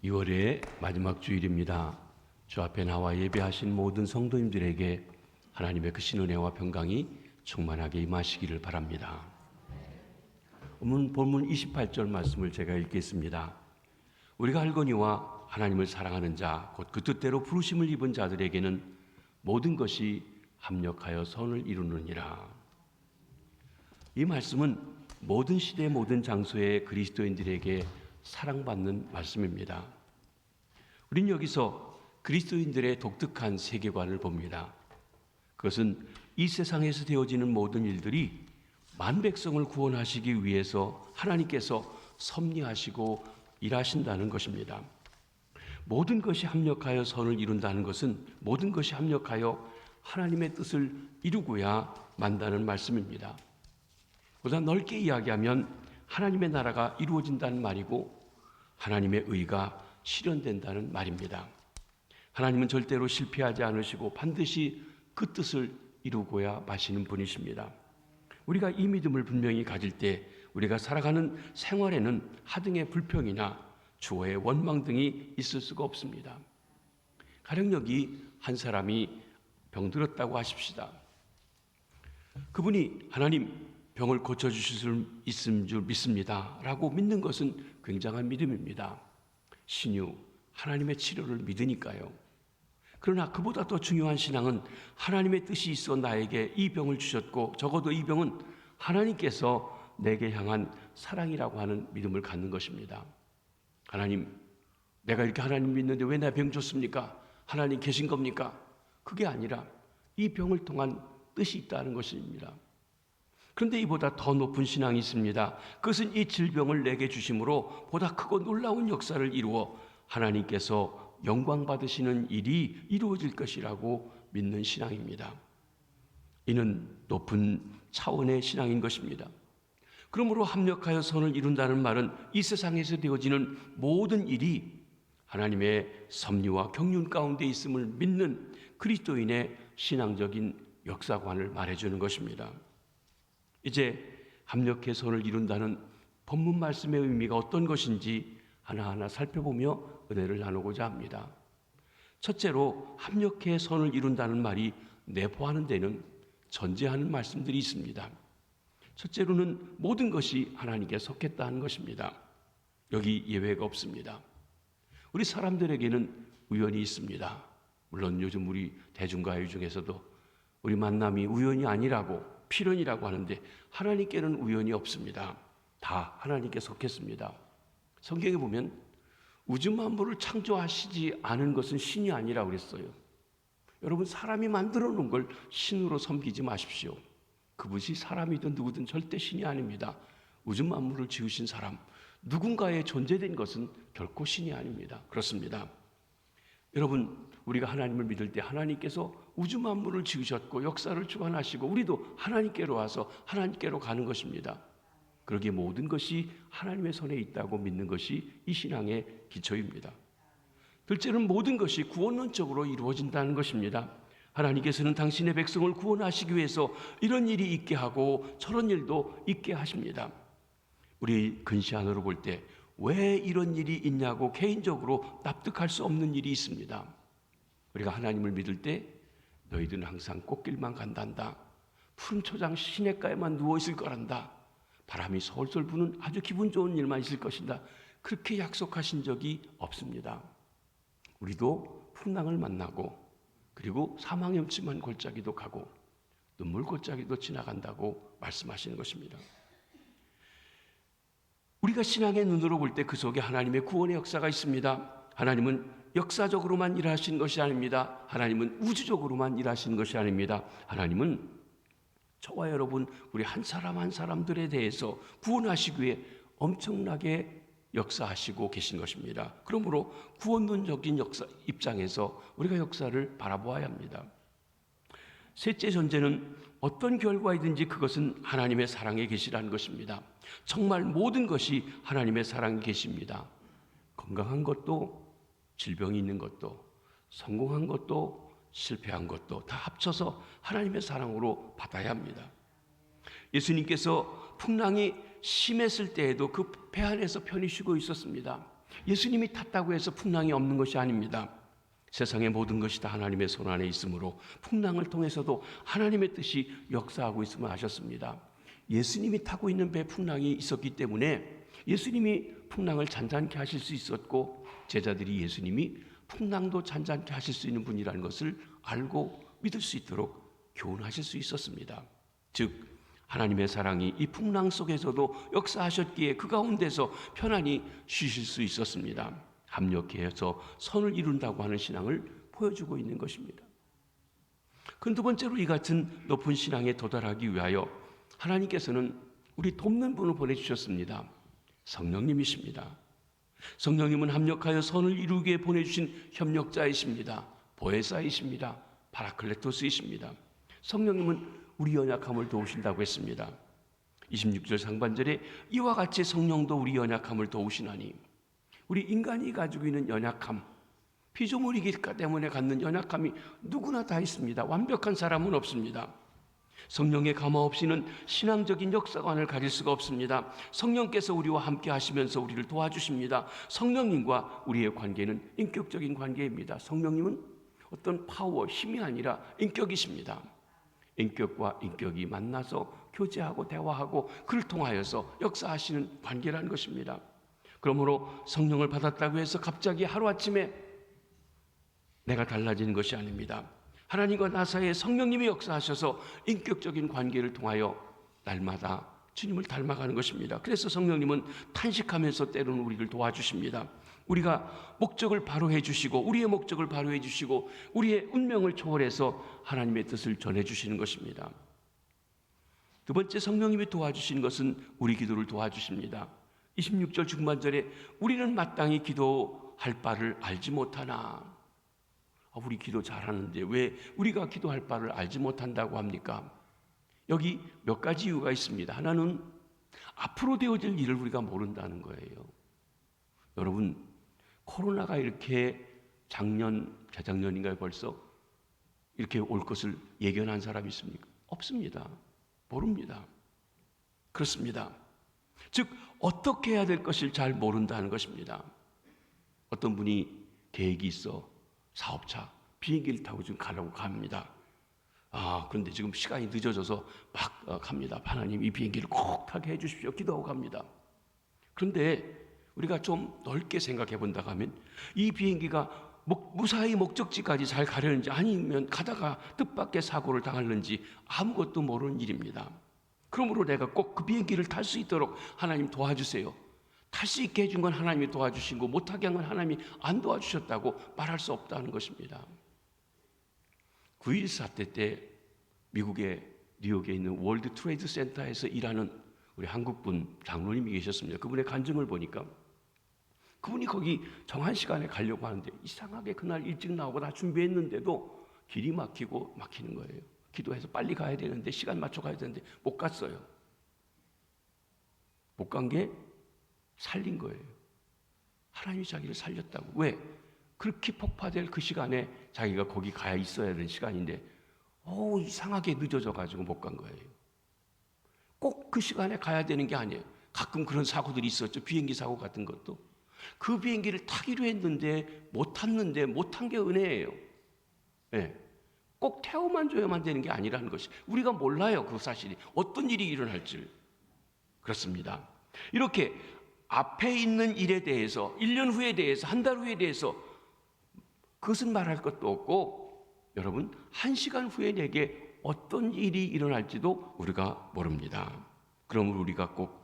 2월의 마지막 주일입니다. 주 앞에 나와 예배하신 모든 성도님들에게 하나님의 크신 은혜와 평강이 충만하게 임하시기를 바랍니다. 본문 28절 말씀을 제가 읽겠습니다. 우리가 알거니와 하나님을 사랑하는 자, 곧 그 뜻대로 부르심을 입은 자들에게는 모든 것이 합력하여 선을 이루느니라. 이 말씀은 모든 시대 모든 장소의 그리스도인들에게 사랑받는 말씀입니다. 우린 여기서 그리스도인들의 독특한 세계관을 봅니다. 그것은 이 세상에서 되어지는 모든 일들이 만 백성을 구원하시기 위해서 하나님께서 섭리하시고 일하신다는 것입니다. 모든 것이 합력하여 선을 이룬다는 것은 모든 것이 합력하여 하나님의 뜻을 이루고야 만다는 말씀입니다. 보다 넓게 이야기하면 하나님의 나라가 이루어진다는 말이고 하나님의 의가 실현된다는 말입니다. 하나님은 절대로 실패하지 않으시고 반드시 그 뜻을 이루고야 마시는 분이십니다. 우리가 이 믿음을 분명히 가질 때 우리가 살아가는 생활에는 하등의 불평이나 주어의 원망 등이 있을 수가 없습니다. 가령 여기 한 사람이 병들었다고 하십시다. 그분이 하나님 병을 고쳐주실 수 있음 줄 믿습니다 라고 믿는 것은 굉장한 믿음입니다. 신유, 하나님의 치료를 믿으니까요. 그러나 그보다 더 중요한 신앙은 하나님의 뜻이 있어 나에게 이 병을 주셨고 적어도 이 병은 하나님께서 내게 향한 사랑이라고 하는 믿음을 갖는 것입니다. 하나님, 내가 이렇게 하나님 믿는데 왜 내 병 줬습니까? 하나님 계신 겁니까? 그게 아니라 이 병을 통한 뜻이 있다는 것입니다. 그런데 이보다 더 높은 신앙이 있습니다. 그것은 이 질병을 내게 주심으로 보다 크고 놀라운 역사를 이루어 하나님께서 영광 받으시는 일이 이루어질 것이라고 믿는 신앙입니다. 이는 높은 차원의 신앙인 것입니다. 그러므로 합력하여 선을 이룬다는 말은 이 세상에서 되어지는 모든 일이 하나님의 섭리와 경륜 가운데 있음을 믿는 그리스도인의 신앙적인 역사관을 말해주는 것입니다. 이제 합력해 선을 이룬다는 본문 말씀의 의미가 어떤 것인지 하나하나 살펴보며 은혜를 나누고자 합니다. 첫째로 합력해 선을 이룬다는 말이 내포하는 데는 전제하는 말씀들이 있습니다. 첫째로는 모든 것이 하나님께 속했다는 것입니다. 여기 예외가 없습니다. 우리 사람들에게는 우연이 있습니다. 물론 요즘 우리 대중가요 중에서도 우리 만남이 우연이 아니라고 필연이라고 하는데 하나님께는 우연이 없습니다. 다 하나님께 속했습니다. 성경에 보면 우주 만물을 창조하시지 않은 것은 신이 아니라고 그랬어요. 여러분, 사람이 만들어 놓은 걸 신으로 섬기지 마십시오. 그것이 사람이든 누구든 절대 신이 아닙니다. 우주 만물을 지으신 사람, 누군가에 존재된 것은 결코 신이 아닙니다. 그렇습니다. 여러분, 우리가 하나님을 믿을 때 하나님께서 우주 만물을 지으셨고 역사를 주관하시고 우리도 하나님께로 와서 하나님께로 가는 것입니다. 그러기에 모든 것이 하나님의 손에 있다고 믿는 것이 이 신앙의 기초입니다. 둘째는 모든 것이 구원론적으로 이루어진다는 것입니다. 하나님께서는 당신의 백성을 구원하시기 위해서 이런 일이 있게 하고 저런 일도 있게 하십니다. 우리 근시안으로 볼 때 왜 이런 일이 있냐고 개인적으로 납득할 수 없는 일이 있습니다. 우리가 하나님을 믿을 때 너희들은 항상 꽃길만 간단다. 푸른 초장 시냇가에만 누워있을 거란다. 바람이 솔솔 부는 아주 기분 좋은 일만 있을 것이다. 그렇게 약속하신 적이 없습니다. 우리도 풍랑을 만나고 그리고 사망의 음침한 골짜기도 가고 눈물 골짜기도 지나간다고 말씀하시는 것입니다. 우리가 신앙의 눈으로 볼 때 그 속에 하나님의 구원의 역사가 있습니다. 하나님은 역사적으로만 일하신 것이 아닙니다. 하나님은 우주적으로만 일하신 것이 아닙니다. 하나님은 저와 여러분 우리 한 사람 한 사람들에 대해서 구원하시기 위해 엄청나게 역사하시고 계신 것입니다. 그러므로 구원론적인 역사 입장에서 우리가 역사를 바라보아야 합니다. 셋째 전제는 어떤 결과이든지 그것은 하나님의 사랑에 계시라는 것입니다. 정말 모든 것이 하나님의 사랑에 계십니다. 건강한 것도 질병이 있는 것도 성공한 것도 실패한 것도 다 합쳐서 하나님의 사랑으로 받아야 합니다. 예수님께서 풍랑이 심했을 때에도 그 배 안에서 편히 쉬고 있었습니다. 예수님이 탔다고 해서 풍랑이 없는 것이 아닙니다. 세상의 모든 것이 다 하나님의 손 안에 있으므로 풍랑을 통해서도 하나님의 뜻이 역사하고 있음을 아셨습니다. 예수님이 타고 있는 배에 풍랑이 있었기 때문에 예수님이 풍랑을 잔잔케 하실 수 있었고, 제자들이 예수님이 풍랑도 잔잔케 하실 수 있는 분이라는 것을 알고 믿을 수 있도록 교훈하실 수 있었습니다. 즉 하나님의 사랑이 이 풍랑 속에서도 역사하셨기에 그 가운데서 편안히 쉬실 수 있었습니다. 합력해서 선을 이룬다고 하는 신앙을 보여주고 있는 것입니다. 그 두 번째로, 이 같은 높은 신앙에 도달하기 위하여 하나님께서는 우리 돕는 분을 보내주셨습니다. 성령님이십니다. 성령님은 합력하여 선을 이루기 위해 보내주신 협력자이십니다. 보혜사이십니다. 파라클레토스이십니다. 성령님은 우리 연약함을 도우신다고 했습니다. 26절 상반절에 이와 같이 성령도 우리 연약함을 도우시나니, 우리 인간이 가지고 있는 연약함, 피조물이기 때문에 갖는 연약함이 누구나 다 있습니다. 완벽한 사람은 없습니다. 성령의 감화 없이는 신앙적인 역사관을 가질 수가 없습니다. 성령께서 우리와 함께 하시면서 우리를 도와주십니다. 성령님과 우리의 관계는 인격적인 관계입니다. 성령님은 어떤 파워, 힘이 아니라 인격이십니다. 인격과 인격이 만나서 교제하고 대화하고 그를 통하여서 역사하시는 관계라는 것입니다. 그러므로 성령을 받았다고 해서 갑자기 하루아침에 내가 달라지는 것이 아닙니다. 하나님과 나 사이에 성령님이 역사하셔서 인격적인 관계를 통하여 날마다 주님을 닮아가는 것입니다. 그래서 성령님은 탄식하면서 때로는 우리를 도와주십니다. 우리가 목적을 바로 해주시고, 우리의 목적을 바로 해주시고, 우리의 운명을 초월해서 하나님의 뜻을 전해주시는 것입니다. 두 번째, 성령님이 도와주시는 것은 우리 기도를 도와주십니다. 26절 중반절에 우리는 마땅히 기도할 바를 알지 못하나. 우리 기도 잘하는데 왜 우리가 기도할 바를 알지 못한다고 합니까? 여기 몇 가지 이유가 있습니다. 하나는 앞으로 되어질 일을 우리가 모른다는 거예요. 여러분, 코로나가 이렇게 재작년인가요? 벌써 이렇게 올 것을 예견한 사람이 있습니까? 없습니다. 모릅니다. 그렇습니다. 즉 어떻게 해야 될 것을 잘 모른다는 것입니다. 어떤 분이 계획이 있어 사업차 비행기를 타고 지금 가려고 갑니다. 그런데 지금 시간이 늦어져서 막 갑니다. 하나님, 이 비행기를 꼭 타게 해주십시오. 기도하고 갑니다. 그런데 우리가 좀 넓게 생각해 본다고 하면, 이 비행기가 무사히 목적지까지 잘 가려는지, 아니면 가다가 뜻밖의 사고를 당하는지 아무것도 모르는 일입니다. 그러므로 내가 꼭 그 비행기를 탈 수 있도록 하나님 도와주세요. 탈 수 있게 해준 건 하나님이 도와주신 거, 못하게 한 건 하나님이 안 도와주셨다고 말할 수 없다는 것입니다. 9.11 사태 때 미국의 뉴욕에 있는 월드 트레이드 센터에서 일하는 우리 한국분 장로님이 계셨습니다. 그분의 간증을 보니까 그분이 거기 정한 시간에 가려고 하는데 이상하게 그날 일찍 나오고 다 준비했는데도 길이 막히는 거예요. 기도해서 빨리 가야 되는데, 시간 맞춰 가야 되는데 못 갔어요. 못 간 게 살린 거예요. 하나님이 자기를 살렸다고. 왜? 그렇게 폭파될 그 시간에 자기가 거기 가야 있어야 되는 시간인데 이상하게 늦어져 가지고 못 간 거예요. 꼭 그 시간에 가야 되는 게 아니에요. 가끔 그런 사고들이 있었죠. 비행기 사고 같은 것도. 그 비행기를 타기로 했는데 못 탔는데 못한 게 은혜예요. 네. 꼭 태워만 줘야만 되는 게 아니라는 것이, 우리가 몰라요. 그 사실이 어떤 일이 일어날지. 그렇습니다. 이렇게 앞에 있는 일에 대해서, 1년 후에 대해서, 한 달 후에 대해서 그것은 말할 것도 없고, 여러분, 1시간 후에 내게 어떤 일이 일어날지도 우리가 모릅니다. 그러므로 우리가 꼭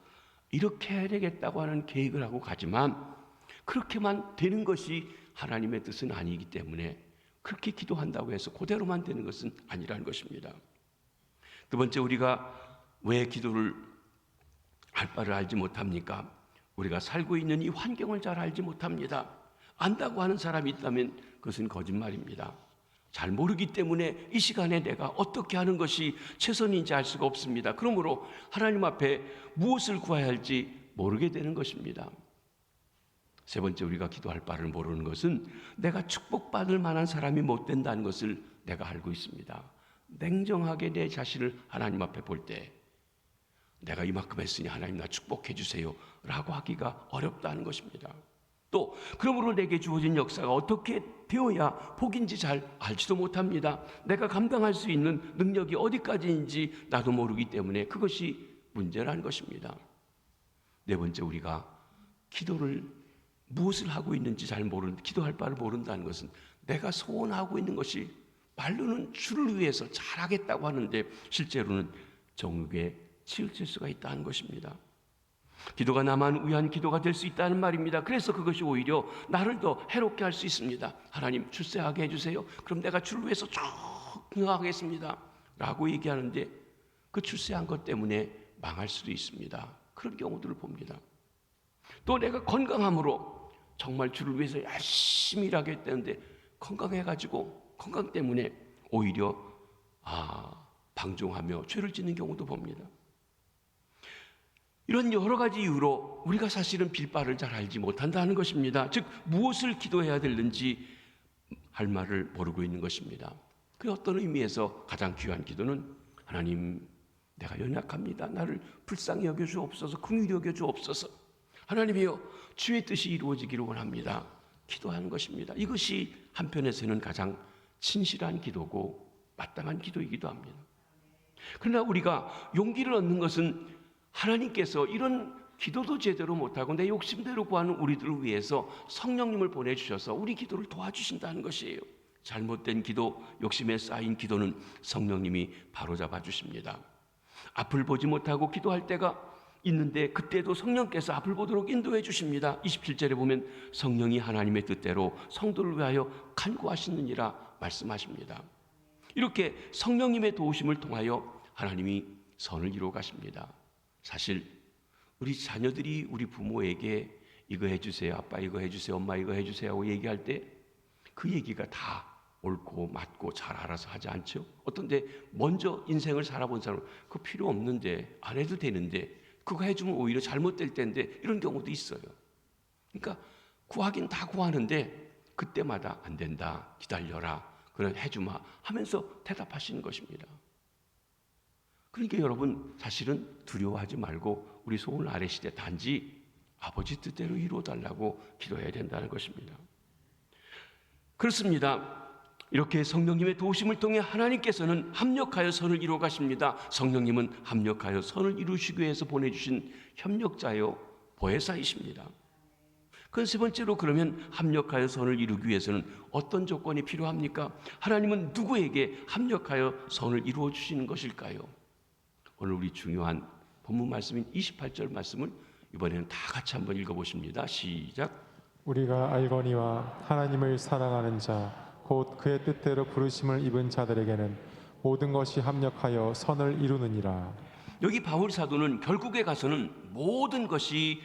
이렇게 해야 되겠다고 하는 계획을 하고 가지만 그렇게만 되는 것이 하나님의 뜻은 아니기 때문에 그렇게 기도한다고 해서 그대로만 되는 것은 아니라는 것입니다. 두 번째, 우리가 왜 기도를 할 바를 알지 못합니까? 우리가 살고 있는 이 환경을 잘 알지 못합니다. 안다고 하는 사람이 있다면 그것은 거짓말입니다. 잘 모르기 때문에 이 시간에 내가 어떻게 하는 것이 최선인지 알 수가 없습니다. 그러므로 하나님 앞에 무엇을 구해야 할지 모르게 되는 것입니다. 세 번째, 우리가 기도할 바를 모르는 것은 내가 축복받을 만한 사람이 못 된다는 것을 내가 알고 있습니다. 냉정하게 내 자신을 하나님 앞에 볼 때 내가 이만큼 했으니 하나님 나 축복해 주세요 라고 하기가 어렵다는 것입니다. 또 그러므로 내게 주어진 역사가 어떻게 되어야 복인지 잘 알지도 못합니다. 내가 감당할 수 있는 능력이 어디까지인지 나도 모르기 때문에 그것이 문제라는 것입니다. 네 번째, 우리가 기도를 무엇을 하고 있는지 잘 모르는, 기도할 바를 모른다는 것은 내가 소원하고 있는 것이 말로는 주를 위해서 잘하겠다고 하는데 실제로는 정욕에 치우칠 수가 있다는 것입니다. 기도가 나만 위한 기도가 될 수 있다는 말입니다. 그래서 그것이 오히려 나를 더 해롭게 할 수 있습니다. 하나님, 출세하게 해주세요. 그럼 내가 주를 위해서 쭉 나가겠습니다 라고 얘기하는데 그 출세한 것 때문에 망할 수도 있습니다. 그런 경우들을 봅니다. 또 내가 건강함으로 정말 주를 위해서 열심히 일하겠다는데 건강해가지고 건강 때문에 오히려 방종하며 죄를 짓는 경우도 봅니다. 이런 여러 가지 이유로 우리가 사실은 빌바를 잘 알지 못한다는 것입니다. 즉 무엇을 기도해야 되는지 할 말을 모르고 있는 것입니다. 그 어떤 의미에서 가장 귀한 기도는 하나님, 내가 연약합니다. 나를 불쌍히 여겨주옵소서, 긍휼히 여겨주옵소서. 하나님이여, 주의 뜻이 이루어지기를 원합니다. 기도하는 것입니다. 이것이 한편에서는 가장 진실한 기도고 마땅한 기도이기도 합니다. 그러나 우리가 용기를 얻는 것은 하나님께서 이런 기도도 제대로 못하고 내 욕심대로 구하는 우리들을 위해서 성령님을 보내주셔서 우리 기도를 도와주신다는 것이에요. 잘못된 기도, 욕심에 쌓인 기도는 성령님이 바로잡아 주십니다. 앞을 보지 못하고 기도할 때가 있는데 그때도 성령께서 앞을 보도록 인도해 주십니다. 27절에 보면 성령이 하나님의 뜻대로 성도를 위하여 간구하시느니라 말씀하십니다. 이렇게 성령님의 도우심을 통하여 하나님이 선을 이루어 가십니다. 사실 우리 자녀들이 우리 부모에게 이거 해주세요, 아빠 이거 해주세요, 엄마 이거 해주세요 하고 얘기할 때 그 얘기가 다 옳고 맞고 잘 알아서 하지 않죠? 어떤데 먼저 인생을 살아본 사람은 그거 필요 없는데, 안 해도 되는데, 그거 해주면 오히려 잘못될 텐데, 이런 경우도 있어요. 그러니까 구하긴 다 구하는데 그때마다 안 된다, 기다려라, 그런 해주마 하면서 대답하시는 것입니다. 그러니까 여러분, 사실은 두려워하지 말고 우리 소원을 아뢰시되 단지 아버지 뜻대로 이루어달라고 기도해야 된다는 것입니다. 그렇습니다. 이렇게 성령님의 도우심을 통해 하나님께서는 합력하여 선을 이루어 가십니다. 성령님은 합력하여 선을 이루시기 위해서 보내주신 협력자요 보혜사이십니다. 그 세 번째로, 그러면 합력하여 선을 이루기 위해서는 어떤 조건이 필요합니까? 하나님은 누구에게 합력하여 선을 이루어 주시는 것일까요? 오늘 우리 중요한 본문 말씀인 28절 말씀을 이번에는 다 같이 한번 읽어보십니다. 시작. 우리가 알거니와 하나님을 사랑하는 자 곧 그의 뜻대로 부르심을 입은 자들에게는 모든 것이 합력하여 선을 이루느니라. 여기 바울 사도는 결국에 가서는 모든 것이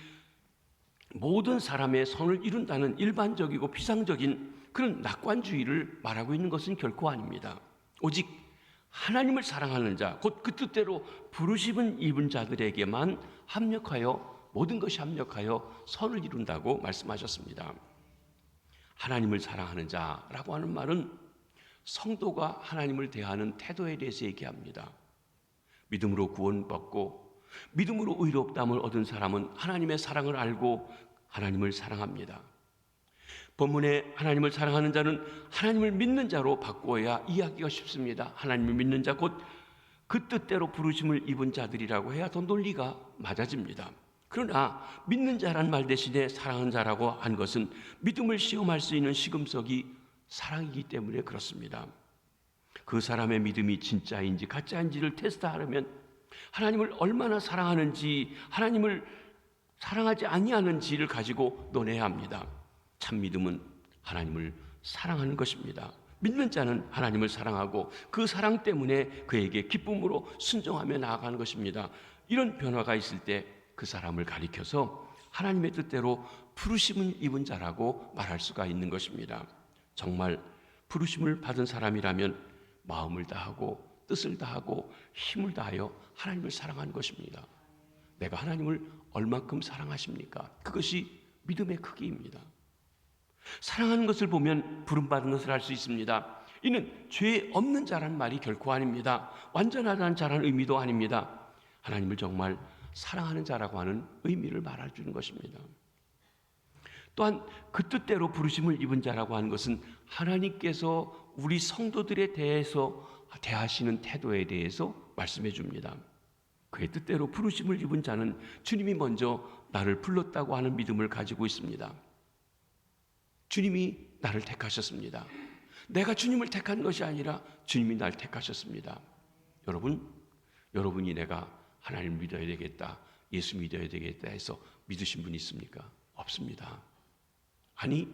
모든 사람의 선을 이룬다는 일반적이고 피상적인 그런 낙관주의를 말하고 있는 것은 결코 아닙니다. 오직 하나님을 사랑하는 자, 곧 그 뜻대로 부르심을 입은 자들에게만 합력하여, 모든 것이 합력하여 선을 이룬다고 말씀하셨습니다. 하나님을 사랑하는 자라고 하는 말은 성도가 하나님을 대하는 태도에 대해서 얘기합니다. 믿음으로 구원받고 믿음으로 의롭다함을 얻은 사람은 하나님의 사랑을 알고 하나님을 사랑합니다. 본문에 하나님을 사랑하는 자는 하나님을 믿는 자로 바꾸어야 이해하기가 쉽습니다. 하나님을 믿는 자, 곧 그 뜻대로 부르심을 입은 자들이라고 해야 더 논리가 맞아집니다. 그러나 믿는 자란 말 대신에 사랑하는 자라고 한 것은 믿음을 시험할 수 있는 시금석이 사랑이기 때문에 그렇습니다. 그 사람의 믿음이 진짜인지 가짜인지를 테스트하려면 하나님을 얼마나 사랑하는지, 하나님을 사랑하지 아니하는지를 가지고 논해야 합니다. 참 믿음은 하나님을 사랑하는 것입니다. 믿는 자는 하나님을 사랑하고 그 사랑 때문에 그에게 기쁨으로 순종하며 나아가는 것입니다. 이런 변화가 있을 때 그 사람을 가리켜서 하나님의 뜻대로 부르심을 입은 자라고 말할 수가 있는 것입니다. 정말 부르심을 받은 사람이라면 마음을 다하고 뜻을 다하고 힘을 다하여 하나님을 사랑하는 것입니다. 내가 하나님을 얼만큼 사랑하십니까? 그것이 믿음의 크기입니다. 사랑하는 것을 보면 부름받은 것을 알 수 있습니다. 이는 죄 없는 자라는 말이 결코 아닙니다. 완전하다는 자라는 의미도 아닙니다. 하나님을 정말 사랑하는 자라고 하는 의미를 말해주는 것입니다. 또한 그 뜻대로 부르심을 입은 자라고 하는 것은 하나님께서 우리 성도들에 대해서 대하시는 태도에 대해서 말씀해 줍니다. 그의 뜻대로 부르심을 입은 자는 주님이 먼저 나를 불렀다고 하는 믿음을 가지고 있습니다. 주님이 나를 택하셨습니다. 내가 주님을 택한 것이 아니라 주님이 날 택하셨습니다. 여러분이 내가 하나님을 믿어야 되겠다, 예수 믿어야 되겠다 해서 믿으신 분이 있습니까? 없습니다. 아니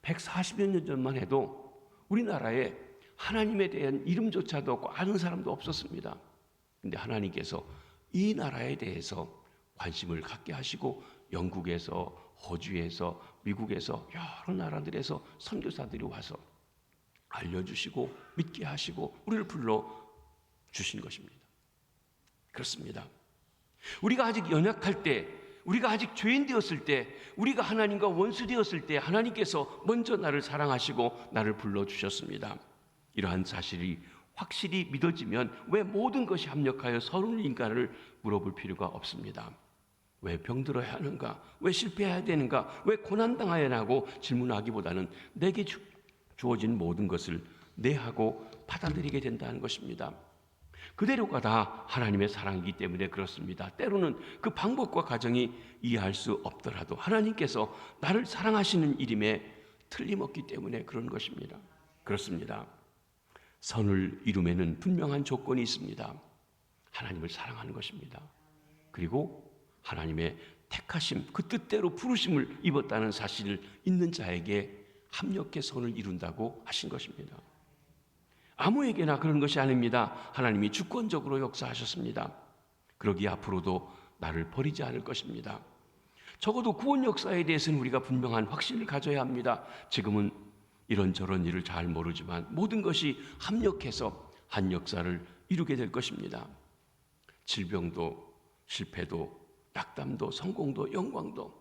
140여 년 전만 해도 우리나라에 하나님에 대한 이름조차도 없고 아는 사람도 없었습니다. 근데 하나님께서 이 나라에 대해서 관심을 갖게 하시고 영국에서, 호주에서, 미국에서 여러 나라들에서 선교사들이 와서 알려주시고 믿게 하시고 우리를 불러주신 것입니다. 그렇습니다. 우리가 아직 연약할 때, 우리가 아직 죄인 되었을 때, 우리가 하나님과 원수 되었을 때 하나님께서 먼저 나를 사랑하시고 나를 불러주셨습니다. 이러한 사실이 확실히 믿어지면 왜 모든 것이 합력하여 서로는 인간을 물어볼 필요가 없습니다. 왜 병들어야 하는가? 왜 실패해야 되는가? 왜 고난당해야 하고 질문하기보다는 내게 주어진 모든 것을 내하고 받아들이게 된다는 것입니다. 그대로가 다 하나님의 사랑이기 때문에 그렇습니다. 때로는 그 방법과 과정이 이해할 수 없더라도 하나님께서 나를 사랑하시는 일임에 틀림없기 때문에 그런 것입니다. 그렇습니다. 선을 이루면은 분명한 조건이 있습니다. 하나님을 사랑하는 것입니다. 그리고 하나님의 택하심, 그 뜻대로 부르심을 입었다는 사실을 있는 자에게 합력해 선을 이룬다고 하신 것입니다. 아무에게나 그런 것이 아닙니다. 하나님이 주권적으로 역사하셨습니다. 그러기에 앞으로도 나를 버리지 않을 것입니다. 적어도 구원 역사에 대해서는 우리가 분명한 확신을 가져야 합니다. 지금은 이런저런 일을 잘 모르지만 모든 것이 합력해서 한 역사를 이루게 될 것입니다. 질병도 실패도 낙담도 성공도 영광도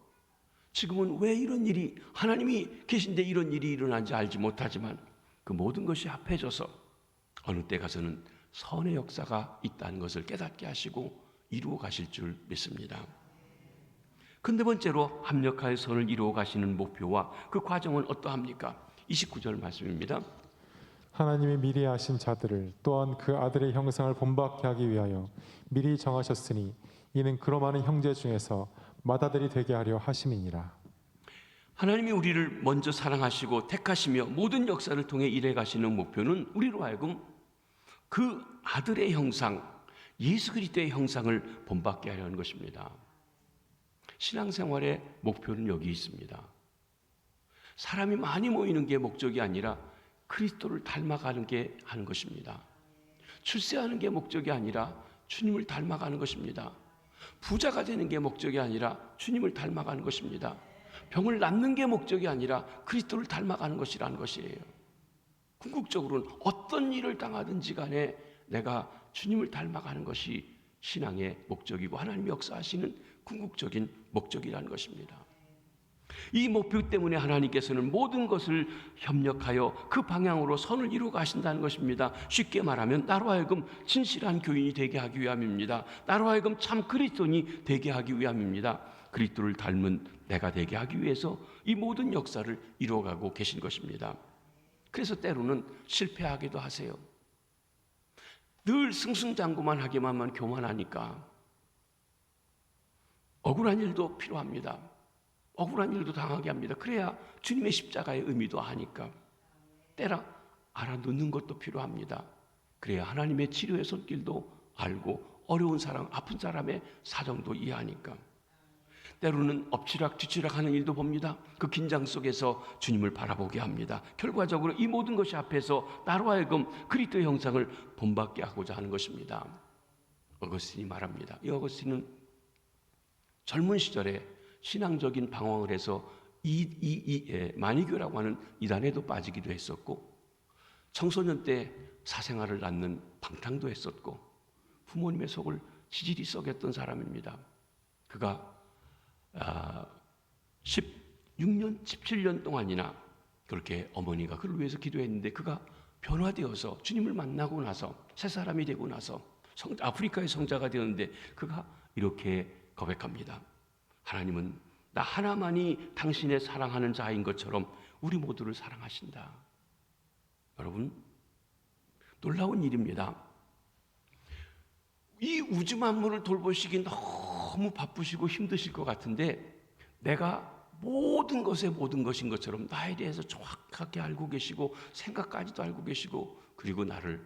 지금은 왜 이런 일이 하나님이 계신데 이런 일이 일어난지 알지 못하지만 그 모든 것이 합해져서 어느 때 가서는 선의 역사가 있다는 것을 깨닫게 하시고 이루어 가실 줄 믿습니다. 근데 번째로 합력하여 선을 이루어 가시는 목표와 그 과정은 어떠합니까? 29절 말씀입니다. 하나님이 미리 하신 자들을 또한 그 아들의 형상을 본받게 하기 위하여 미리 정하셨으니 이는 그로 많은 형제 중에서 맏아들이 되게 하려 하심이니라. 하나님이 우리를 먼저 사랑하시고 택하시며 모든 역사를 통해 일해 가시는 목표는 우리로 하여금 그 아들의 형상, 예수 그리스도의 형상을 본받게 하려는 것입니다. 신앙생활의 목표는 여기 있습니다. 사람이 많이 모이는 게 목적이 아니라 그리스도를 닮아가는 게 하는 것입니다. 출세하는 게 목적이 아니라 주님을 닮아가는 것입니다. 부자가 되는 게 목적이 아니라 주님을 닮아가는 것입니다. 병을 낫는 게 목적이 아니라 그리스도를 닮아가는 것이라는 것이에요. 궁극적으로는 어떤 일을 당하든지 간에 내가 주님을 닮아가는 것이 신앙의 목적이고 하나님이 역사하시는 궁극적인 목적이라는 것입니다. 이 목표 때문에 하나님께서는 모든 것을 협력하여 그 방향으로 선을 이루어 가신다는 것입니다. 쉽게 말하면 나로 하여금 진실한 교인이 되게 하기 위함입니다. 나로 하여금 참 그리스도인이 되게 하기 위함입니다. 그리스도를 닮은 내가 되게 하기 위해서 이 모든 역사를 이루어가고 계신 것입니다. 그래서 때로는 실패하기도 하세요. 늘 승승장구만 하기만 교만하니까 억울한 일도 필요합니다. 억울한 일도 당하게 합니다. 그래야 주님의 십자가의 의미도 아니까 때라 알아놓는 것도 필요합니다. 그래야 하나님의 치료의 손길도 알고 어려운 사람, 아픈 사람의 사정도 이해하니까 때로는 엎치락 뒤치락 하는 일도 봅니다. 그 긴장 속에서 주님을 바라보게 합니다. 결과적으로 이 모든 것이 앞에서 나로 하여금 그리스도의 형상을 본받게 하고자 하는 것입니다. 어거스틴이 말합니다. 이 어거스틴은 젊은 시절에 신앙적인 방황을 해서 마니교라고 하는 이단에도 빠지기도 했었고 청소년 때 사생활을 낳는 방탕도 했었고 부모님의 속을 지질이 썩였던 사람입니다. 그가 16년, 17년 동안이나 그렇게 어머니가 그를 위해서 기도했는데 그가 변화되어서 주님을 만나고 나서 새 사람이 되고 나서 아프리카의 성자가 되었는데 그가 이렇게 고백합니다. 하나님은 나 하나만이 당신의 사랑하는 자인 것처럼 우리 모두를 사랑하신다. 여러분, 놀라운 일입니다. 이 우주 만물을 돌보시기 너무 바쁘시고 힘드실 것 같은데 내가 모든 것의 모든 것인 것처럼 나에 대해서 정확하게 알고 계시고 생각까지도 알고 계시고 그리고 나를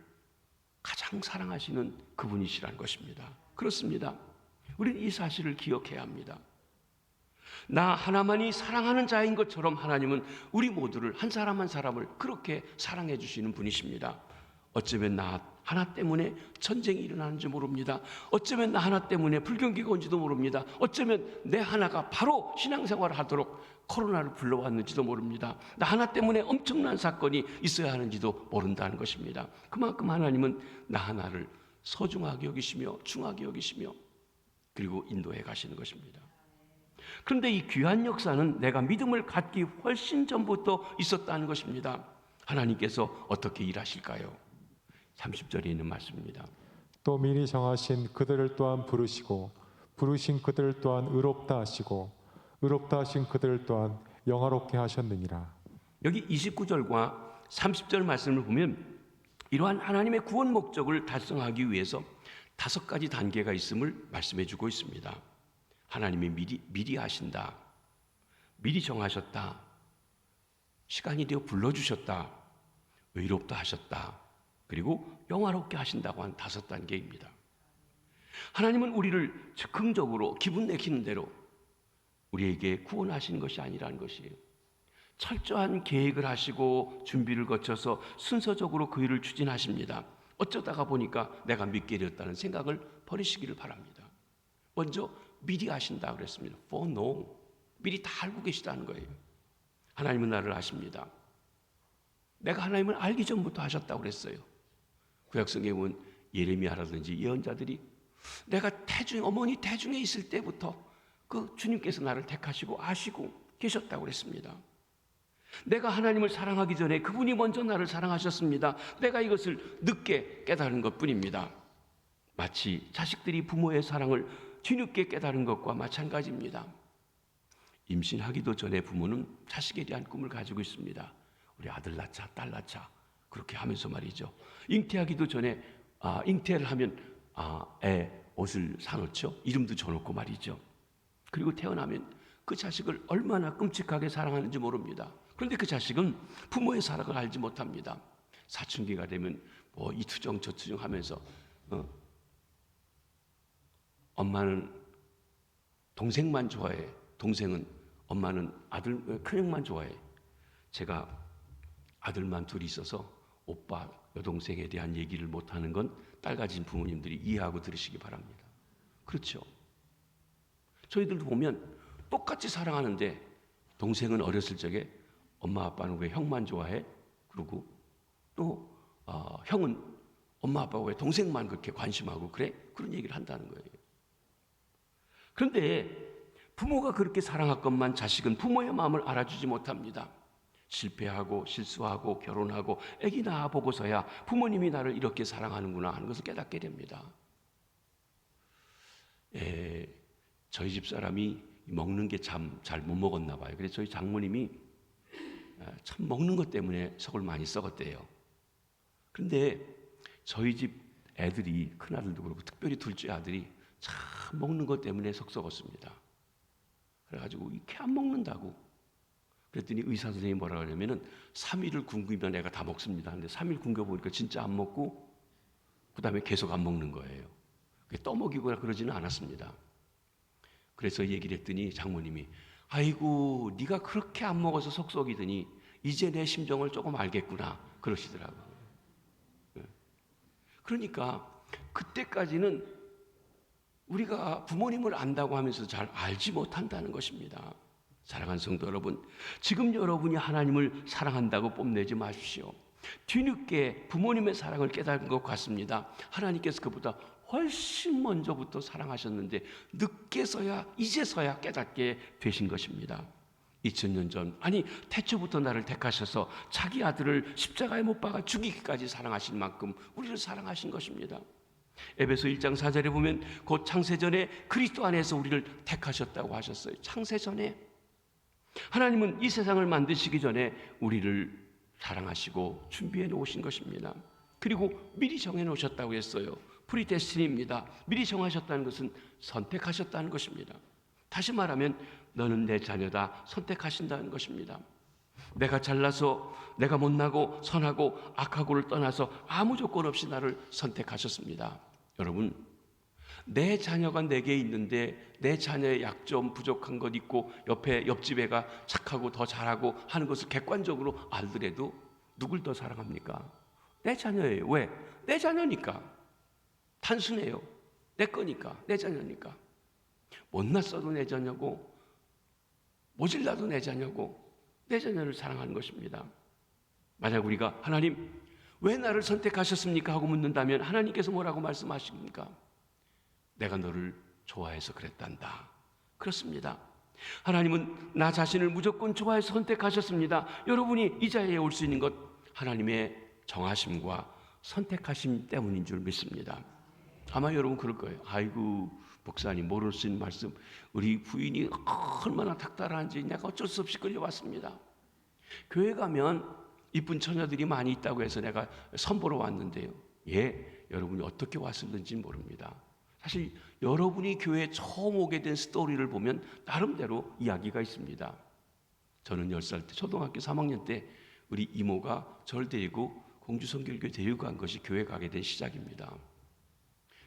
가장 사랑하시는 그분이시라는 것입니다. 그렇습니다. 우리는 이 사실을 기억해야 합니다. 나 하나만이 사랑하는 자인 것처럼 하나님은 우리 모두를 한 사람 한 사람을 그렇게 사랑해 주시는 분이십니다. 어쩌면 나 하나 때문에 전쟁이 일어나는지 모릅니다. 어쩌면 나 하나 때문에 불경기가 온지도 모릅니다. 어쩌면 내 하나가 바로 신앙생활을 하도록 코로나를 불러왔는지도 모릅니다. 나 하나 때문에 엄청난 사건이 있어야 하는지도 모른다는 것입니다. 그만큼 하나님은 나 하나를 소중하게 여기시며 중하게 여기시며 그리고 인도해 가시는 것입니다. 그런데 이 귀한 역사는 내가 믿음을 갖기 훨씬 전부터 있었다는 것입니다. 하나님께서 어떻게 일하실까요? 30절에 있는 말씀입니다. 또 미리 정하신 그들을 또한 부르시고 부르신 그들을 또한 의롭다 하시고 의롭다 하신 그들을 또한 영화롭게 하셨느니라. 여기 29절과 30절 말씀을 보면 이러한 하나님의 구원 목적을 달성하기 위해서 5가지 단계가 있음을 말씀해 주고 있습니다. 하나님이 미리 하신다. 미리 정하셨다. 시간이 되어 불러주셨다. 의롭다 하셨다. 그리고 영화롭게 하신다고 한 5단계입니다. 하나님은 우리를 즉흥적으로 기분 내키는 대로 우리에게 구원하시는 것이 아니라는 것이에요. 철저한 계획을 하시고 준비를 거쳐서 순서적으로 그 일을 추진하십니다. 어쩌다가 보니까 내가 믿게 되었다는 생각을 버리시기를 바랍니다. 먼저 미리 하신다 그랬습니다. foreknow. 미리 다 알고 계시다는 거예요. 하나님은 나를 아십니다. 내가 하나님을 알기 전부터 하셨다고 그랬어요. 구약성경에 보면 예레미야라든지 예언자들이 내가 어머니 태중에 있을 때부터 그 주님께서 나를 택하시고 아시고 계셨다고 그랬습니다. 내가 하나님을 사랑하기 전에 그분이 먼저 나를 사랑하셨습니다. 내가 이것을 늦게 깨달은 것뿐입니다. 마치 자식들이 부모의 사랑을 뒤늦게 깨달은 것과 마찬가지입니다. 임신하기도 전에 부모는 자식에 대한 꿈을 가지고 있습니다. 우리 아들 낳자, 딸 낳자 그렇게 하면서 말이죠. 잉태하기도 전에 잉태를 하면 애 옷을 사놓죠. 이름도 줘놓고 말이죠. 그리고 태어나면 그 자식을 얼마나 끔찍하게 사랑하는지 모릅니다. 그런데 그 자식은 부모의 사랑을 알지 못합니다. 사춘기가 되면 뭐 이투정 저투정 하면서 엄마는 동생만 좋아해. 동생은 엄마는 큰형만 좋아해. 제가 아들만 둘이 있어서 오빠, 여동생에 대한 얘기를 못하는 건 딸 가진 부모님들이 이해하고 들으시기 바랍니다. 그렇죠. 저희들도 보면 똑같이 사랑하는데 동생은 어렸을 적에 엄마 아빠는 왜 형만 좋아해? 그리고 또 형은 엄마 아빠가 왜 동생만 그렇게 관심하고 그래? 그런 얘기를 한다는 거예요. 그런데 부모가 그렇게 사랑할 것만 자식은 부모의 마음을 알아주지 못합니다. 실패하고 실수하고 결혼하고 아기 낳아보고서야 부모님이 나를 이렇게 사랑하는구나 하는 것을 깨닫게 됩니다. 저희 집 사람이 먹는 게 참 잘 못 먹었나 봐요. 그래서 저희 장모님이 참 먹는 것 때문에 속을 많이 썩었대요. 그런데 저희 집 애들이 큰아들도 그렇고 특별히 둘째 아들이 참 먹는 것 때문에 속 썩었습니다. 그래가지고 이렇게 안 먹는다고. 그랬더니 의사 선생님이 뭐라 그러냐면은 3일을 굶기면 애가 다 먹습니다. 근데 3일 굶겨보니까 진짜 안 먹고 그 다음에 계속 안 먹는 거예요. 떠먹이거나 그러지는 않았습니다. 그래서 얘기를 했더니 장모님이 아이고 네가 그렇게 안 먹어서 속 썩이더니 이제 내 심정을 조금 알겠구나 그러시더라고요. 그러니까 그때까지는 우리가 부모님을 안다고 하면서 잘 알지 못한다는 것입니다. 사랑하는 성도 여러분, 지금 여러분이 하나님을 사랑한다고 뽐내지 마십시오. 뒤늦게 부모님의 사랑을 깨달은 것 같습니다. 하나님께서 그보다 훨씬 먼저부터 사랑하셨는데 늦게서야 이제서야 깨닫게 되신 것입니다. 2000년 전 태초부터 나를 택하셔서 자기 아들을 십자가에 못 박아 죽이기까지 사랑하신 만큼 우리를 사랑하신 것입니다. 에베소 1장 4절에 보면 곧 창세전에 그리스도 안에서 우리를 택하셨다고 하셨어요. 창세전에 하나님은 이 세상을 만드시기 전에 우리를 사랑하시고 준비해 놓으신 것입니다. 그리고 미리 정해 놓으셨다고 했어요. 프리데스티니입니다. 미리 정하셨다는 것은 선택하셨다는 것입니다. 다시 말하면 너는 내 자녀다, 선택하신다는 것입니다. 내가 잘나서, 내가 못나고 선하고 악하고를 떠나서 아무 조건 없이 나를 선택하셨습니다. 여러분, 내 자녀가 내게 있는데 내 자녀의 약점, 부족한 것 있고 옆에 옆집 애가 착하고 더 잘하고 하는 것을 객관적으로 알더라도 누굴 더 사랑합니까? 내 자녀예요. 왜? 내 자녀니까. 단순해요. 내 거니까. 내 자녀니까. 못났어도 내 자녀고 모질라도 내 자녀고 내 자녀를 사랑하는 것입니다. 만약 우리가 하나님 왜 나를 선택하셨습니까? 하고 묻는다면 하나님께서 뭐라고 말씀하십니까? 내가 너를 좋아해서 그랬단다. 그렇습니다. 하나님은 나 자신을 무조건 좋아해서 선택하셨습니다. 여러분이 이 자리에 올 수 있는 것 하나님의 정하심과 선택하심 때문인 줄 믿습니다. 아마 여러분 그럴 거예요. 아이고 목사님 모를 수 있는 말씀, 우리 부인이 얼마나 탁달한지 내가 어쩔 수 없이 끌려왔습니다. 교회 가면 이쁜 처녀들이 많이 있다고 해서 내가 선보러 왔는데요. 예, 여러분이 어떻게 왔을는지 모릅니다. 사실 여러분이 교회에 처음 오게 된 스토리를 보면 나름대로 이야기가 있습니다. 저는 10살 때 초등학교 3학년 때 우리 이모가 저를 데리고 공주성결교회 데리고 간 것이 교회 가게 된 시작입니다.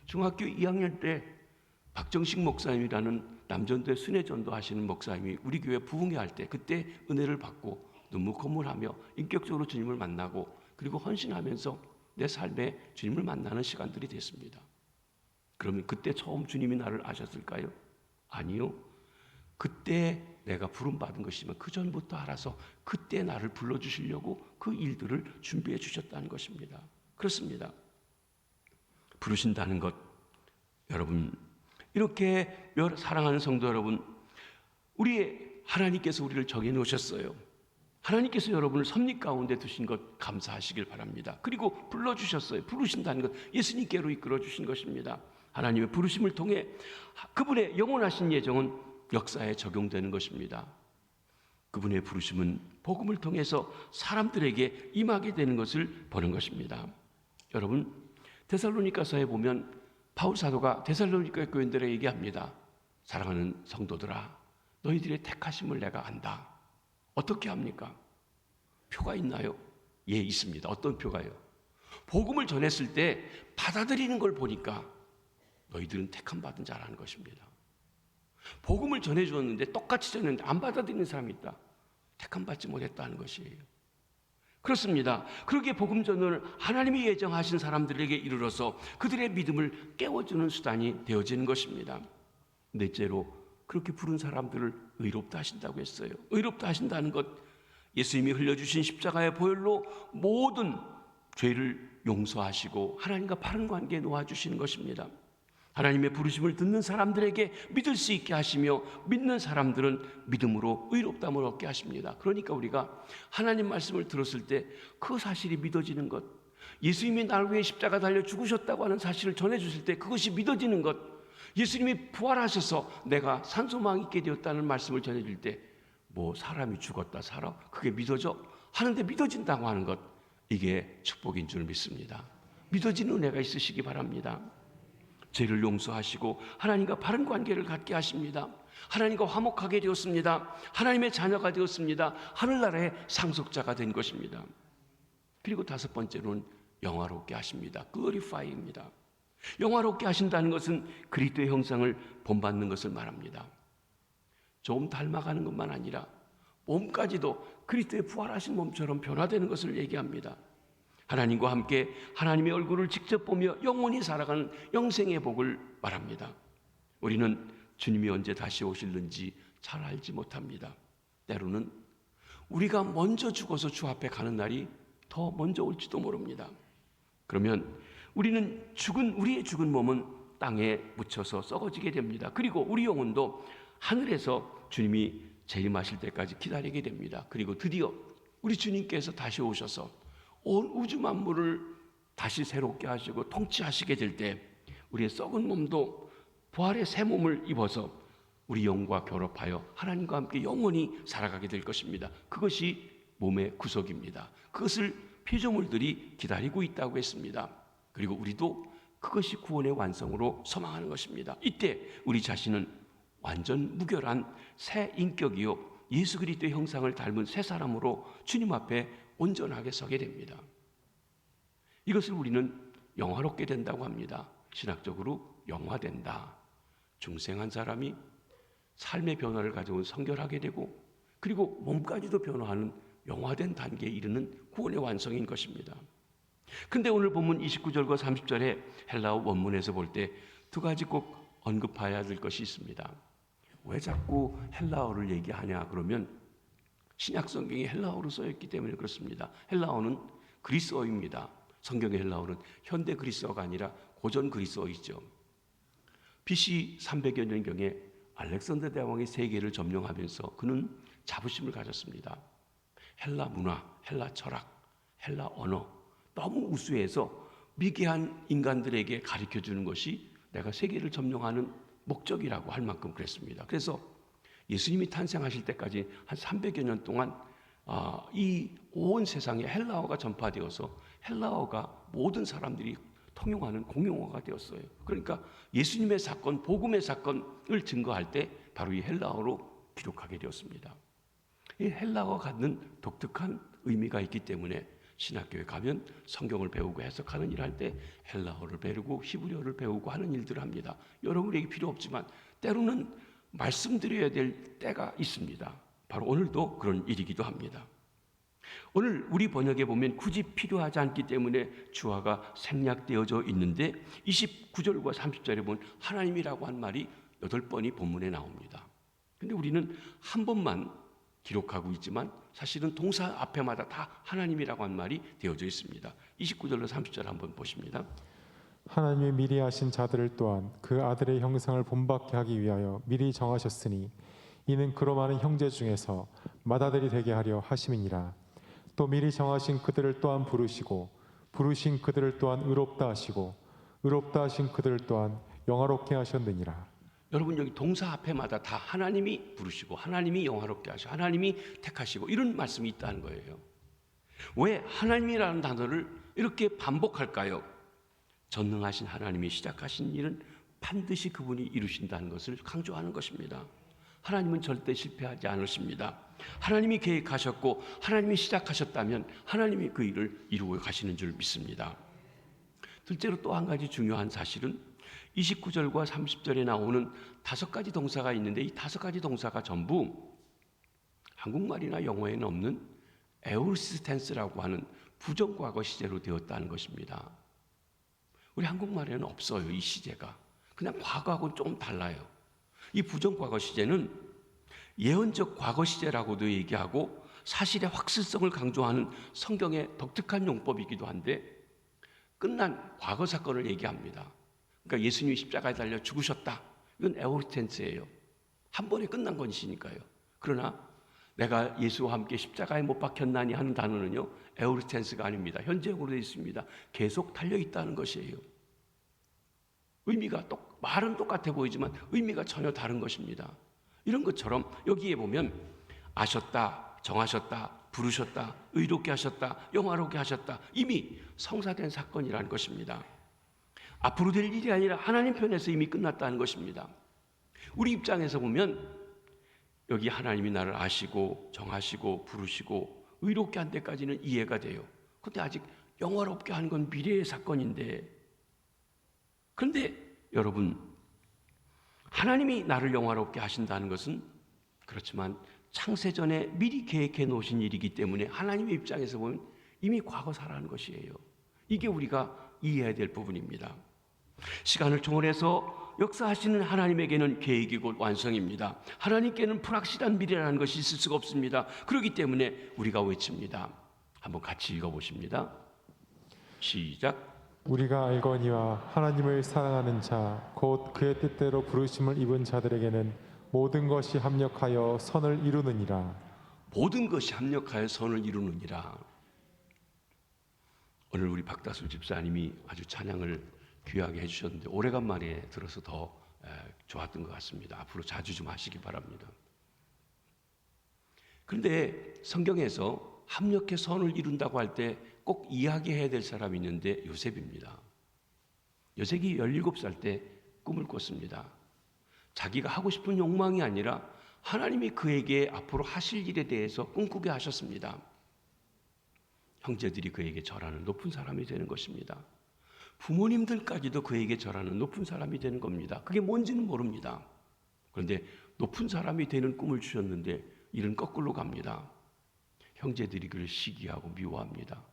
중학교 2학년 때 박정식 목사님이라는 남전도에 순회전도 하시는 목사님이 우리 교회 부흥회할 때 그때 은혜를 받고 눈물 콧물하며 인격적으로 주님을 만나고 그리고 헌신하면서 내 삶에 주님을 만나는 시간들이 됐습니다. 그러면 그때 처음 주님이 나를 아셨을까요? 아니요. 그때 내가 부름받은 것이지만 그 전부터 알아서 그때 나를 불러주시려고 그 일들을 준비해 주셨다는 것입니다. 그렇습니다. 부르신다는 것, 여러분 이렇게 사랑하는 성도 여러분, 우리의 하나님께서 우리를 정해 놓으셨어요. 하나님께서 여러분을 섭리 가운데 두신 것 감사하시길 바랍니다. 그리고 불러주셨어요. 부르신다는 것 예수님께로 이끌어 주신 것입니다. 하나님의 부르심을 통해 그분의 영원하신 예정은 역사에 적용되는 것입니다. 그분의 부르심은 복음을 통해서 사람들에게 임하게 되는 것을 보는 것입니다. 여러분, 데살로니가서에 보면 바울 사도가 데살로니가 교인들에게 얘기합니다. 사랑하는 성도들아, 너희들의 택하심을 내가 안다. 어떻게 합니까? 표가 있나요? 예, 있습니다. 어떤 표가요? 복음을 전했을 때 받아들이는 걸 보니까 너희들은 택함 받은 자라는 것입니다. 복음을 전해주었는데 똑같이 전했는데 안 받아들이는 사람이 있다. 택함 받지 못했다는 것이에요. 그렇습니다. 그렇게 복음 전을 하나님이 예정하신 사람들에게 이르러서 그들의 믿음을 깨워주는 수단이 되어지는 것입니다. 넷째로 그렇게 부른 사람들을 의롭다 하신다고 했어요. 의롭다 하신다는 것, 예수님이 흘려주신 십자가의 보혈로 모든 죄를 용서하시고 하나님과 바른 관계에 놓아주시는 것입니다. 하나님의 부르심을 듣는 사람들에게 믿을 수 있게 하시며 믿는 사람들은 믿음으로 의롭다함을 얻게 하십니다. 그러니까 우리가 하나님 말씀을 들었을 때 그 사실이 믿어지는 것, 예수님이 나를 위해 십자가 달려 죽으셨다고 하는 사실을 전해주실 때 그것이 믿어지는 것, 예수님이 부활하셔서 내가 산소망 있게 되었다는 말씀을 전해줄 때 뭐 사람이 죽었다 살아 그게 믿어져? 하는데 믿어진다고 하는 것, 이게 축복인 줄 믿습니다. 믿어지는 은혜가 있으시기 바랍니다. 죄를 용서하시고 하나님과 바른 관계를 갖게 하십니다. 하나님과 화목하게 되었습니다. 하나님의 자녀가 되었습니다. 하늘나라의 상속자가 된 것입니다. 그리고 다섯 번째로는 영화롭게 하십니다. glorify입니다. 영화롭게 하신다는 것은 그리스도의 형상을 본받는 것을 말합니다. 좀 닮아가는 것만 아니라 몸까지도 그리스도의 부활하신 몸처럼 변화되는 것을 얘기합니다. 하나님과 함께 하나님의 얼굴을 직접 보며 영원히 살아가는 영생의 복을 말합니다. 우리는 주님이 언제 다시 오실는지 잘 알지 못합니다. 때로는 우리가 먼저 죽어서 주 앞에 가는 날이 더 먼저 올지도 모릅니다. 그러면 우리의 죽은 몸은 땅에 묻혀서 썩어지게 됩니다. 그리고 우리 영혼도 하늘에서 주님이 재림하실 때까지 기다리게 됩니다. 그리고 드디어 우리 주님께서 다시 오셔서 온 우주 만물을 다시 새롭게 하시고 통치하시게 될 때 우리의 썩은 몸도 부활의 새 몸을 입어서 우리 영과 결합하여 하나님과 함께 영원히 살아가게 될 것입니다. 그것이 몸의 구속입니다. 그것을 피조물들이 기다리고 있다고 했습니다. 그리고 우리도 그것이 구원의 완성으로 소망하는 것입니다. 이때 우리 자신은 완전 무결한 새 인격이요 예수 그리스도의 형상을 닮은 새 사람으로 주님 앞에 온전하게 서게 됩니다. 이것을 우리는 영화롭게 된다고 합니다. 신학적으로 영화된다. 중생한 사람이 삶의 변화를 가져온 성결하게 되고 그리고 몸까지도 변화하는 영화된 단계에 이르는 구원의 완성인 것입니다. 그런데 오늘 본문 29절과 30절에 헬라어 원문에서 볼 때 두 가지 꼭 언급해야 될 것이 있습니다. 왜 자꾸 헬라어를 얘기하냐 그러면 신약 성경이 헬라어로 써있기 때문에 그렇습니다. 헬라어는 그리스어입니다. 성경의 헬라어는 현대 그리스어가 아니라 고전 그리스어이죠. BC 300여 년경에 알렉산더 대왕이 세계를 점령하면서 그는 자부심을 가졌습니다. 헬라 문화, 헬라 철학, 헬라 언어 너무 우수해서 미개한 인간들에게 가르쳐주는 것이 내가 세계를 점령하는 목적이라고 할 만큼 그랬습니다. 그래서 예수님이 탄생하실 때까지 한 300여 년 동안 이 온 세상에 헬라어가 전파되어서 헬라어가 모든 사람들이 통용하는 공용어가 되었어요. 그러니까 예수님의 사건, 복음의 사건을 증거할 때 바로 이 헬라어로 기록하게 되었습니다. 이 헬라어가 갖는 독특한 의미가 있기 때문에 신학교에 가면 성경을 배우고 해석하는 일 할 때 헬라어를 배우고 히브리어를 배우고 하는 일들을 합니다. 여러분에게 필요 없지만 때로는 말씀드려야 될 때가 있습니다. 바로 오늘도 그런 일이기도 합니다. 오늘 우리 번역에 보면 굳이 필요하지 않기 때문에 주어가 생략되어져 있는데 29절과 30절에 보면 하나님이라고 한 말이 8번이 본문에 나옵니다. 근데 우리는 한 번만 기록하고 있지만 사실은 동사 앞에마다 다 하나님이라고 한 말이 되어져 있습니다. 29절로 30절 한번 보십니다. 하나님이 미리 하신 자들을 또한 그 아들의 형상을 본받게 하기 위하여 미리 정하셨으니 이는 그로 많은 형제 중에서 맏아들이 되게 하려 하심이니라. 또 미리 정하신 그들을 또한 부르시고 부르신 그들을 또한 의롭다 하시고 의롭다 하신 그들을 또한 영화롭게 하셨느니라. 여러분 여기 동사 앞에마다 다 하나님이 부르시고 하나님이 영화롭게 하시고 하나님이 택하시고 이런 말씀이 있다는 거예요. 왜 하나님이라는 단어를 이렇게 반복할까요? 전능하신 하나님이 시작하신 일은 반드시 그분이 이루신다는 것을 강조하는 것입니다. 하나님은 절대 실패하지 않으십니다. 하나님이 계획하셨고 하나님이 시작하셨다면 하나님이 그 일을 이루고 가시는 줄 믿습니다. 둘째로 또 한 가지 중요한 사실은 29절과 30절에 나오는 5가지 동사가 있는데 이 5가지 동사가 전부 한국말이나 영어에는 없는 에우리스 텐스라고 하는 부정과거 시제로 되었다는 것입니다. 우리 한국말에는 없어요. 이 시제가. 그냥 과거하고는 좀 달라요. 이 부정과거 시제는 예언적 과거 시제라고도 얘기하고 사실의 확실성을 강조하는 성경의 독특한 용법이기도 한데 끝난 과거 사건을 얘기합니다. 그러니까 예수님이 십자가에 달려 죽으셨다. 이건 에오르텐스예요. 한 번에 끝난 것이니까요. 그러나 내가 예수와 함께 십자가에 못 박혔나니 하는 단어는요. 에오르텐스가 아닙니다. 현재형으로 되어 있습니다. 계속 달려있다는 것이에요. 의미가 말은 똑같아 보이지만 의미가 전혀 다른 것입니다. 이런 것처럼 여기에 보면 아셨다, 정하셨다, 부르셨다, 의롭게 하셨다, 영화롭게 하셨다. 이미 성사된 사건이라는 것입니다. 앞으로 될 일이 아니라 하나님 편에서 이미 끝났다는 것입니다. 우리 입장에서 보면 여기 하나님이 나를 아시고 정하시고 부르시고 의롭게 한 데까지는 이해가 돼요. 그런데 아직 영화롭게 하는 건 미래의 사건인데 그런데 여러분 하나님이 나를 영화롭게 하신다는 것은 그렇지만 창세전에 미리 계획해 놓으신 일이기 때문에 하나님의 입장에서 보면 이미 과거사라는 것이에요. 이게 우리가 이해해야 될 부분입니다. 시간을 초월해서 역사하시는 하나님에게는 계획이 곧 완성입니다. 하나님께는 불확실한 미래라는 것이 있을 수가 없습니다. 그렇기 때문에 우리가 외칩니다. 한번 같이 읽어보십니다. 시작. 우리가 알거니와 하나님을 사랑하는 자 곧 그의 뜻대로 부르심을 입은 자들에게는 모든 것이 합력하여 선을 이루느니라. 모든 것이 합력하여 선을 이루느니라. 오늘 우리 박다수 집사님이 아주 찬양을 귀하게 해주셨는데 오래간만에 들어서 더 좋았던 것 같습니다. 앞으로 자주 좀 하시기 바랍니다. 그런데 성경에서 합력해 선을 이룬다고 할 때 꼭 이야기해야 될 사람이 있는데 요셉입니다. 요셉이 17살 때 꿈을 꿨습니다. 자기가 하고 싶은 욕망이 아니라 하나님이 그에게 앞으로 하실 일에 대해서 꿈꾸게 하셨습니다. 형제들이 그에게 절하는 높은 사람이 되는 것입니다. 부모님들까지도 그에게 절하는 높은 사람이 되는 겁니다. 그게 뭔지는 모릅니다. 그런데 높은 사람이 되는 꿈을 주셨는데 일은 거꾸로 갑니다. 형제들이 그를 시기하고 미워합니다.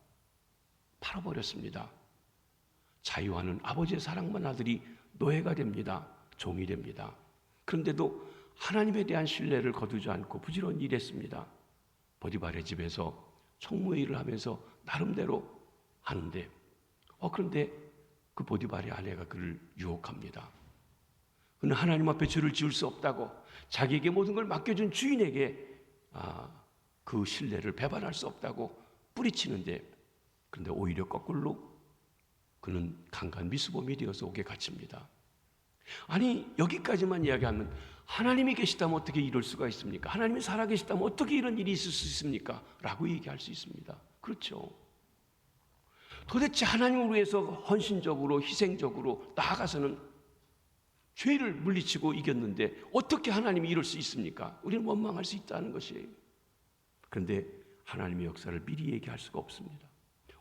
팔아버렸습니다. 자유하는 아버지의 사랑만 아들이 노예가 됩니다. 종이 됩니다. 그런데도 하나님에 대한 신뢰를 거두지 않고 부지런히 일했습니다. 보디발의 집에서 총무의 일을 하면서 나름대로 하는데 그런데 그 보디발의 아내가 그를 유혹합니다. 그는 하나님 앞에 죄를 지을 수 없다고 자기에게 모든 걸 맡겨준 주인에게 그 신뢰를 배반할 수 없다고 뿌리치는데 그런데 오히려 거꾸로 그는 강간 미수범이 되어서 옥에 갇힙니다. 아니 여기까지만 이야기하면 하나님이 계시다면 어떻게 이럴 수가 있습니까? 하나님이 살아계시다면 어떻게 이런 일이 있을 수 있습니까? 라고 얘기할 수 있습니다. 그렇죠. 도대체 하나님을 위해서 헌신적으로 희생적으로 나아가서는 죄를 물리치고 이겼는데 어떻게 하나님이 이럴 수 있습니까? 우리는 원망할 수 있다는 것이에요. 그런데 하나님의 역사를 미리 얘기할 수가 없습니다.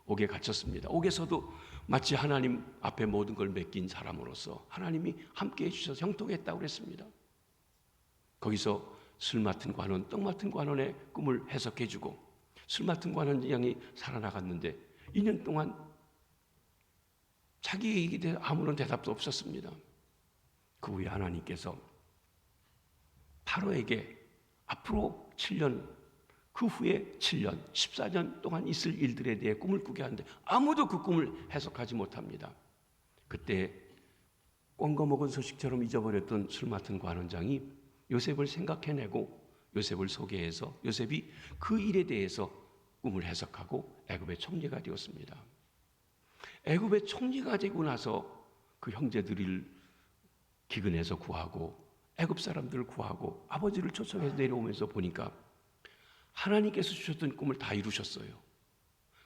옥에 갇혔습니다. 옥에서도 마치 하나님 앞에 모든 걸 맡긴 사람으로서 하나님이 함께 해주셔서 형통했다고 그랬습니다. 거기서 술 맡은 관원, 떡 맡은 관원의 꿈을 해석해주고 술 맡은 관원 양이 살아나갔는데 2년 동안 자기 얘기에 대해 아무런 대답도 없었습니다. 그 후에 하나님께서 바로에게 앞으로 7년 그 후에 7년, 14년 동안 있을 일들에 대해 꿈을 꾸게 하는데 아무도 그 꿈을 해석하지 못합니다. 그때 꽁거먹은 소식처럼 잊어버렸던 술 맡은 관원장이 요셉을 생각해내고 요셉을 소개해서 요셉이 그 일에 대해서 꿈을 해석하고 애굽의 총리가 되었습니다. 애굽의 총리가 되고 나서 그 형제들을 기근해서 구하고 애굽 사람들을 구하고 아버지를 초청해서 내려오면서 보니까 하나님께서 주셨던 꿈을 다 이루셨어요.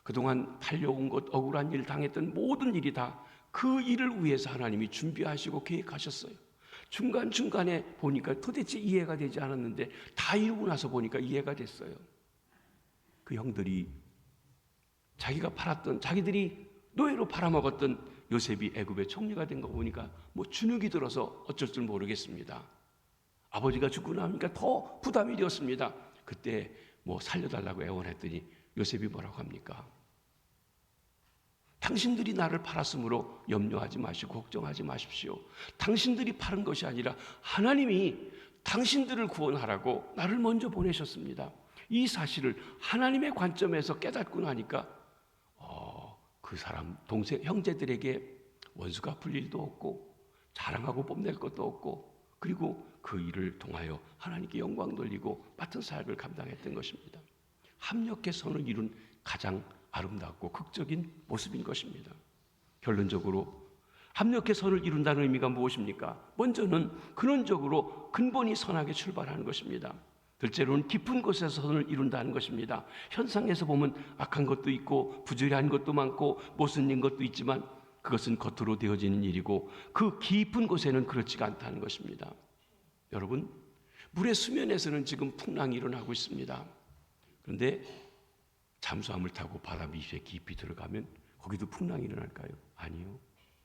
그동안 달려온 것, 억울한 일 당했던 모든 일이 다 그 일을 위해서 하나님이 준비하시고 계획하셨어요. 중간중간에 보니까 도대체 이해가 되지 않았는데 다 이루고 나서 보니까 이해가 됐어요. 그 형들이 자기들이 노예로 팔아먹었던 요셉이 애굽의 총리가 된 거 보니까 주눅이 들어서 어쩔 줄 모르겠습니다. 아버지가 죽고 나니까 더 부담이 되었습니다. 그때 살려달라고 애원했더니 요셉이 뭐라고 합니까? 당신들이 나를 팔았으므로 염려하지 마시고 걱정하지 마십시오. 당신들이 팔은 것이 아니라 하나님이 당신들을 구원하라고 나를 먼저 보내셨습니다. 이 사실을 하나님의 관점에서 깨닫고 나니까 그 사람 형제들에게 원수가 풀 일도 없고 자랑하고 뽐낼 것도 없고 그리고 그 일을 통하여 하나님께 영광 돌리고 맡은 사역을 감당했던 것입니다. 합력해 선을 이룬 가장 아름답고 극적인 모습인 것입니다. 결론적으로 합력해 선을 이룬다는 의미가 무엇입니까? 먼저는 근원적으로 근본이 선하게 출발하는 것입니다. 둘째로는 깊은 곳에서 선을 이룬다는 것입니다. 현상에서 보면 악한 것도 있고 부조리한 것도 많고 못생긴 것도 있지만 그것은 겉으로 되어지는 일이고 그 깊은 곳에는 그렇지가 않다는 것입니다. 여러분, 물의 수면에서는 지금 풍랑이 일어나고 있습니다. 그런데 잠수함을 타고 바다 밑에 깊이 들어가면 거기도 풍랑이 일어날까요? 아니요.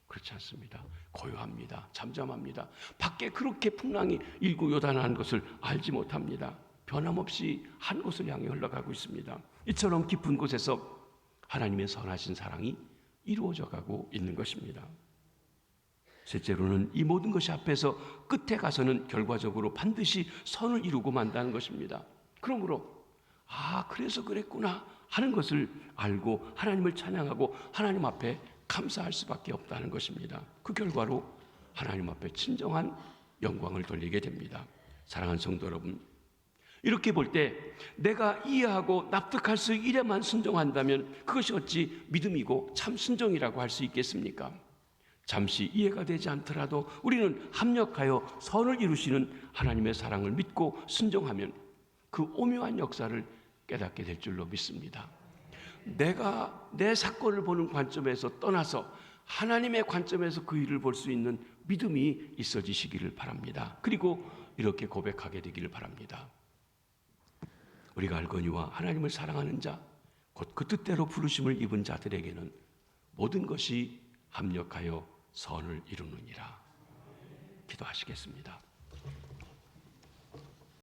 그렇지 않습니다. 고요합니다. 잠잠합니다. 밖에 그렇게 풍랑이 일고 요단한 것을 알지 못합니다. 변함없이 한 곳을 향해 흘러가고 있습니다. 이처럼 깊은 곳에서 하나님의 선하신 사랑이 이루어져 가고 있는 것입니다. 셋째로는 이 모든 것이 앞에서 끝에 가서는 결과적으로 반드시 선을 이루고 만다는 것입니다. 그러므로 그래서 그랬구나 하는 것을 알고 하나님을 찬양하고 하나님 앞에 감사할 수밖에 없다는 것입니다. 그 결과로 하나님 앞에 진정한 영광을 돌리게 됩니다. 사랑하는 성도 여러분, 이렇게 볼 때 내가 이해하고 납득할 수 이래만 순종한다면 그것이 어찌 믿음이고 참 순종이라고 할 수 있겠습니까? 잠시 이해가 되지 않더라도 우리는 합력하여 선을 이루시는 하나님의 사랑을 믿고 순종하면 그 오묘한 역사를 깨닫게 될 줄로 믿습니다. 내가 내 사건을 보는 관점에서 떠나서 하나님의 관점에서 그 일을 볼 수 있는 믿음이 있어지시기를 바랍니다. 그리고 이렇게 고백하게 되기를 바랍니다. 우리가 알거니와 하나님을 사랑하는 자, 곧 그 뜻대로 부르심을 입은 자들에게는 모든 것이 합력하여 선을 이루느니라. 기도하시겠습니다.